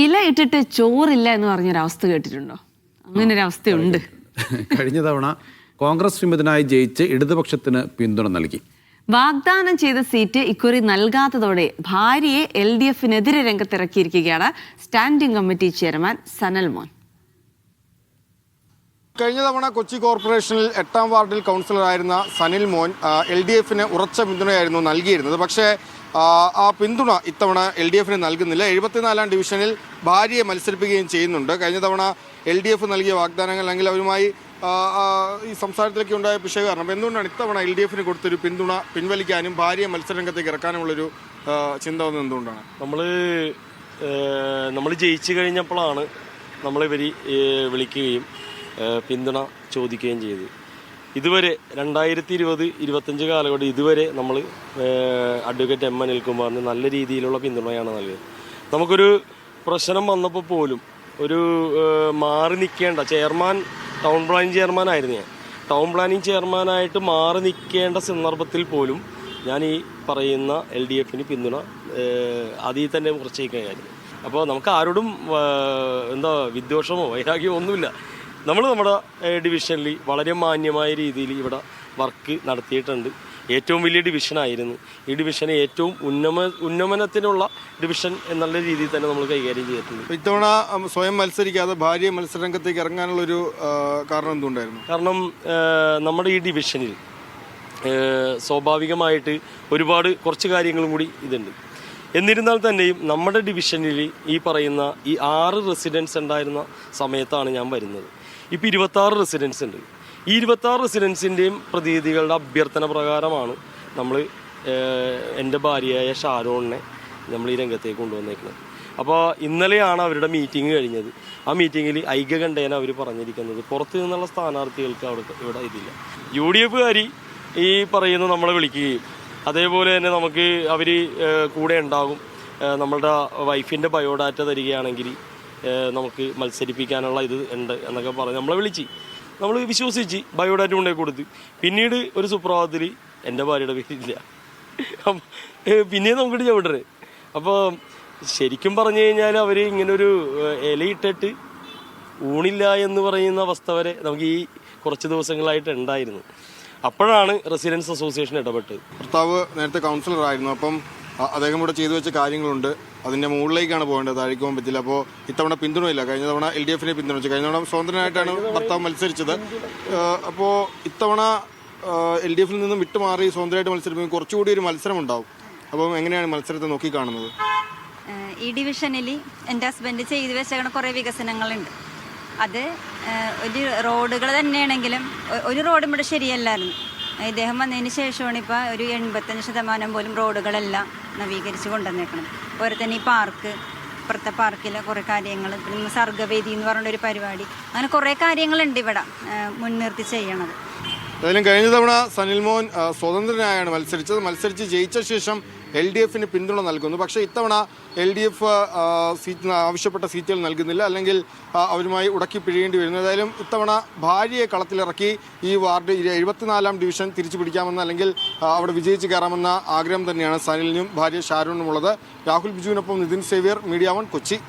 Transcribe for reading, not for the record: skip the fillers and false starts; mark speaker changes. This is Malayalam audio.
Speaker 1: ഇല ഇട്ടിട്ട് ചോറില്ല എന്ന് പറഞ്ഞൊരവസ്ഥ കേട്ടിട്ടുണ്ടോ? അങ്ങനെ ഒരു അവസ്ഥയുണ്ട്.
Speaker 2: കഴിഞ്ഞ തവണ കോൺഗ്രസ് വിമതനായി ജയിച്ച് ഇടതുപക്ഷത്തിന് പിന്തുണ നൽകി.
Speaker 1: വാഗ്ദാനം ചെയ്ത സീറ്റ് ഇക്കുറി നൽകാത്തതോടെ ഭാര്യയെ LDFനെതിരെ രംഗത്തിറക്കിയിരിക്കുകയാണ് സ്റ്റാൻഡിംഗ് കമ്മിറ്റി ചെയർമാൻ സനൽ മോൻ.
Speaker 3: കഴിഞ്ഞ തവണ കൊച്ചി കോർപ്പറേഷനിൽ 8ാം വാർഡിൽ കൗൺസിലറായിരുന്ന സനിൽ മോൻ LDFന് ഉറച്ച പിന്തുണയായിരുന്നു നൽകിയിരുന്നത്. പക്ഷേ ആ പിന്തുണ ഇത്തവണ LDFന് നൽകുന്നില്ല. 74ാം ഡിവിഷനിൽ ഭാര്യയെ മത്സരിപ്പിക്കുകയും ചെയ്യുന്നുണ്ട്. കഴിഞ്ഞ തവണ LDF നൽകിയ വാഗ്ദാനങ്ങൾ അല്ലെങ്കിൽ അവരുമായി ഈ സംസാരത്തിലേക്ക് ഉണ്ടായ പിശക് കാരണം എന്തുകൊണ്ടാണ് ഇത്തവണ LDFന് കൊടുത്തൊരു പിന്തുണ പിൻവലിക്കാനും ഭാര്യയെ മത്സരരംഗത്തേക്ക് ഇറക്കാനുമുള്ളൊരു ചിന്ത വന്നത് എന്തുകൊണ്ടാണ്?
Speaker 4: നമ്മൾ ജയിച്ചു കഴിഞ്ഞപ്പോഴാണ് നമ്മളിവർ വിളിക്കുകയും പിന്തുണ ചോദിക്കുകയും ചെയ്തു. ഇതുവരെ 2020-25 കാലഘട്ടം ഇതുവരെ നമ്മൾ അഡ്വക്കേറ്റ് M അനിൽകുമാറിന് നല്ല രീതിയിലുള്ള പിന്തുണയാണ് നൽകിയത്. നമുക്കൊരു പ്രശ്നം വന്നപ്പോൾ പോലും ഒരു മാറി നിൽക്കേണ്ട ചെയർമാൻ, ടൗൺ പ്ലാനിങ് ചെയർമാനായിരുന്നു ഞാൻ. ടൗൺ പ്ലാനിങ് ചെയർമാനായിട്ട് മാറി നിൽക്കേണ്ട സന്ദർഭത്തിൽ പോലും ഞാൻ ഈ പറയുന്ന LDFന് പിന്തുണ അതിൽ തന്നെ കുറച്ചേക്കായിരുന്നു. അപ്പോൾ നമുക്ക് ആരോടും വിദ്വേഷമോ വൈരാഗ്യമോ ഒന്നുമില്ല. നമ്മൾ നമ്മുടെ ഡിവിഷനിൽ വളരെ മാന്യമായ രീതിയിൽ ഇവിടെ വർക്ക് നടത്തിയിട്ടുണ്ട്. ഏറ്റവും വലിയ ഡിവിഷനായിരുന്നു. ഈ ഡിവിഷനെ ഏറ്റവും ഉന്നമനത്തിനുള്ള ഡിവിഷൻ എന്നുള്ള രീതിയിൽ തന്നെ നമ്മൾ കൈകാര്യം ചെയ്തിട്ടുണ്ട്.
Speaker 3: ഇത്തവണ സ്വയം മത്സരിക്കാതെ ഭാര്യ മത്സരരംഗത്തേക്ക് ഇറങ്ങാനുള്ളൊരു കാരണം എന്തുകൊണ്ടായിരുന്നു?
Speaker 4: കാരണം നമ്മുടെ ഈ ഡിവിഷനിൽ സ്വാഭാവികമായിട്ട് കുറച്ച് കാര്യങ്ങളും കൂടി ഇതുണ്ട്. എന്നിരുന്നാൽ തന്നെയും നമ്മുടെ ഡിവിഷനിൽ ഈ പറയുന്ന ഈ 6 റെസിഡൻസ് ഉണ്ടായിരുന്ന സമയത്താണ് ഞാൻ വരുന്നത്. ഇപ്പോൾ 26 റെസിഡൻസ് ഉണ്ട്. ഈ 26 റെസിഡൻസിൻ്റെയും പ്രതിനിധികളുടെ അഭ്യർത്ഥന പ്രകാരമാണ് നമ്മൾ എൻ്റെ ഭാര്യയായ ഷാരോണിനെ നമ്മൾ ഈ രംഗത്തേക്ക് കൊണ്ടുവന്നേക്കുന്നത്. അപ്പോൾ ഇന്നലെയാണ് അവരുടെ മീറ്റിംഗ് കഴിഞ്ഞത്. ആ മീറ്റിങ്ങിൽ ഐക്യകണ്ഠേന അവർ പറഞ്ഞിരിക്കുന്നത് പുറത്തു നിന്നുള്ള സ്ഥാനാർത്ഥികൾക്ക് ഇവിടെ ഇതില്ല. UDFകാരി ഈ പറയുന്ന നമ്മളെ വിളിക്കുകയും അതേപോലെ തന്നെ നമുക്ക് അവർ കൂടെ ഉണ്ടാകും. നമ്മളുടെ വൈഫിൻ്റെ ബയോഡാറ്റ തരികയാണെങ്കിൽ നമുക്ക് മത്സരിപ്പിക്കാനുള്ള ഇത് ഉണ്ട് എന്നൊക്കെ പറഞ്ഞ് നമ്മളെ വിളിച്ച് നമ്മൾ വിശ്വസിച്ച് ബയോഡാറ്റ കൊണ്ടുപോയി കൊടുത്ത് പിന്നീട് ഒരു സുപ്രഭാതത്തിൽ എൻ്റെ ഭാര്യയുടെ പേരില്ല, പിന്നെയും നമുക്കിട്ട് ചവിട്ടരുത്. അപ്പോൾ ശരിക്കും പറഞ്ഞു കഴിഞ്ഞാൽ അവർ ഇങ്ങനൊരു ഇലയിട്ടിട്ട് ഊണില്ല എന്ന് പറയുന്ന അവസ്ഥ വരെ നമുക്ക് ഈ കുറച്ച് ദിവസങ്ങളായിട്ട് ഉണ്ടായിരുന്നു. അപ്പോഴാണ് റെസിഡൻസ് അസോസിയേഷൻ ഇടപെട്ടത്.
Speaker 3: ഭർത്താവ് നേരത്തെ കൗൺസിലറായിരുന്നു. അപ്പം അദ്ദേഹം ഇവിടെ ചെയ്തു വെച്ച കാര്യങ്ങളുണ്ട്. അതിൻ്റെ മുകളിലേക്കാണ് പോകേണ്ടത്, താഴേക്ക് പോകാൻ പറ്റില്ല. അപ്പോൾ ഇത്തവണ പിന്തുണയില്ല. കഴിഞ്ഞ തവണ LDFനെ പിന്തുണച്ചു. കഴിഞ്ഞ തവണ സ്വതന്ത്രനായിട്ടാണ് ഭർത്താവ് മത്സരിച്ചത്. അപ്പോൾ ഇത്തവണ LDFിൽ നിന്നും വിട്ടുമാറി സ്വതന്ത്രമായിട്ട് മത്സരിക്കുമ്പോൾ കുറച്ചുകൂടി ഒരു മത്സരം ഉണ്ടാവും. അപ്പം എങ്ങനെയാണ് മത്സരത്തെ നോക്കിക്കാണുന്നത്?
Speaker 5: ഈ ഡിവിഷനിൽ എൻ്റെ ഹസ്ബൻഡ് ചെയ്തു വെച്ച കുറേ വികസനങ്ങളുണ്ട്. അത് ഒരു റോഡുകൾ തന്നെയാണെങ്കിലും ഒരു റോഡും ഇവിടെ ശരിയല്ലായിരുന്നു. ഇദ്ദേഹം വന്നതിന് ശേഷമാണ് ഇപ്പോൾ ഒരു 85% പോലും റോഡുകളെല്ലാം നവീകരിച്ച് കൊണ്ടുവന്നേക്കണം. അതുപോലെ തന്നെ ഈ പാർക്ക്, ഇപ്പുറത്തെ പാർക്കിലെ കുറേ കാര്യങ്ങൾ, പിന്നെ സർഗവേദി എന്ന് പറഞ്ഞൊരു പരിപാടി, അങ്ങനെ കുറേ കാര്യങ്ങളുണ്ട് ഇവിടെ മുൻനിർത്തി ചെയ്യണത്.
Speaker 3: ഏതായാലും കഴിഞ്ഞ തവണ സനിൽ മോൻ സ്വതന്ത്രനായാണ് മത്സരിച്ചത്. മത്സരിച്ച് ജയിച്ച ശേഷം LDFന് പിന്തുണ നൽകുന്നു. പക്ഷേ ഇത്തവണ LDF സീറ്റ് ആവശ്യപ്പെട്ട സീറ്റുകൾ നൽകുന്നില്ല, അല്ലെങ്കിൽ അവരുമായി ഉടക്കി പിഴിയേണ്ടി വരുന്നു. ഏതായാലും ഇത്തവണ ഭാര്യയെ കളത്തിലിറക്കി ഈ വാർഡ് 74ാം ഡിവിഷൻ തിരിച്ചു പിടിക്കാമെന്ന്, അല്ലെങ്കിൽ അവിടെ വിജയിച്ച് കയറാമെന്ന ആഗ്രഹം തന്നെയാണ് സനിലിനും ഭാര്യ ഷാരൂണിനുമുള്ളത്. രാഹുൽ ബിജുവിനൊപ്പം നിതിൻ സേവ്യർ, മീഡിയ 1 കൊച്ചി.